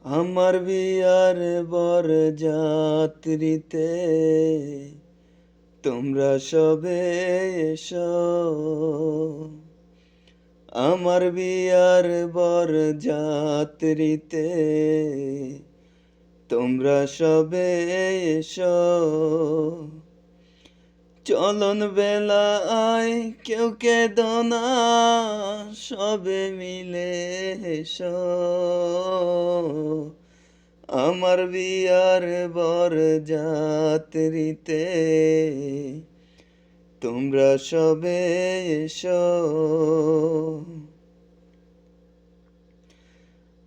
আমার বিয়ার বরযাত্রীতে তোমরা সবে এসো। আমার বিয়ার বরযাত্রীতে তোমরা সবে এসো। চলন বেলায় কেউ কেঁদো না, সবে মিলে এসো। আমার বিয়ার বরযাত্রীতে তোমরা সবে এসো।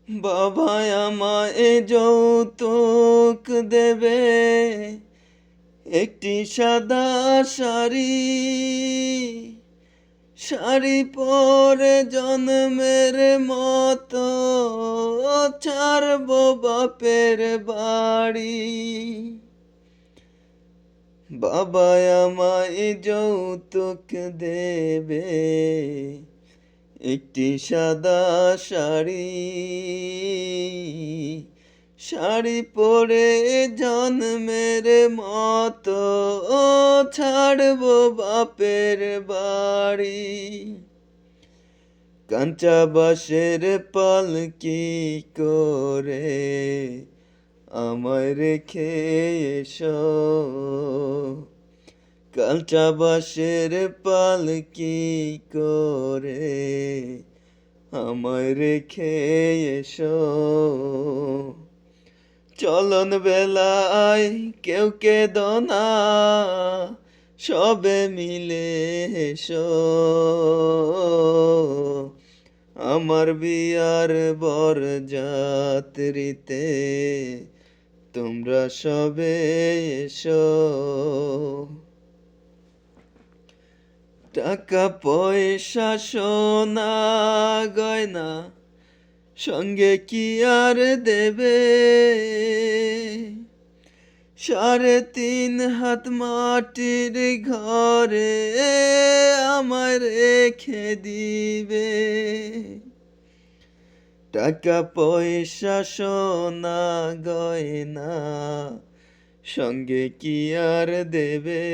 বাবা আমায় যৌতুক দেবে একটি সাদা শাড়ি, শাড়ি পরে জন্মের মতো ছাড়বো বাপের বাড়ি। বাবা আমায় যৌতুক দেবে একটি সাদা শাড়ি, শাড়ি পরে জন্মের মতো ছাড়বো বাপের বাড়ি। কাঁচা বাঁশের পালকি করে আমায় রেখে এসো। কাঁচা বাঁশের পালকি করে আমায় রেখে এসো। চলন বেলায় কেউ কেঁদো না, সবে মিলে এসো। আমার বিয়ার বরযাত্রীতে তোমরা সবে এসো। টাকা পয়সা সোনা গয়না সঙ্গে কি আর দেবে? 3.5 হাত মাটির ঘরে আমায় রেখে দিবে। টাকা পয়সা সোনা গয়না সঙ্গে কি আর দেবে?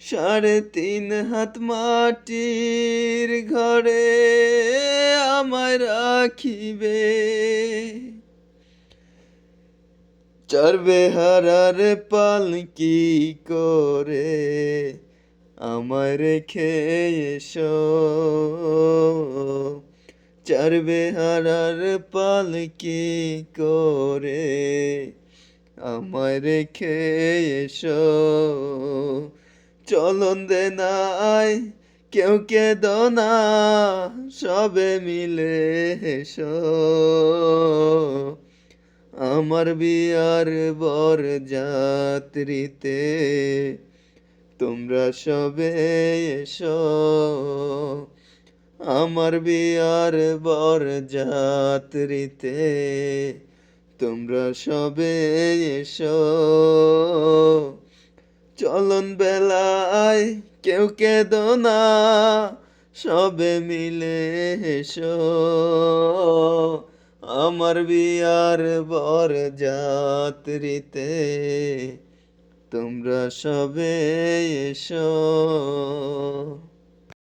3.5 হাত মাটির ঘরে আমায় রাখিবে। চড়বে হারার পালকি করে আমায় রেখে এসো। চড়বে হারার পালকি করে আমায় রেখে এসো। চলন দে নাই কেউ কেঁদো না, সবে মিলে এসো। আমার বিয়ার বরযাত্রীতে তোমরা সবে এসো। আমার বিয়ার বরযাত্রীতে তোমরা সবে এসো। চলন বেলায় কেউ কেঁদো না, সবে মিলে এসো। আমার বিয়ার বরযাত্রীতে তোমরা সবে এসো।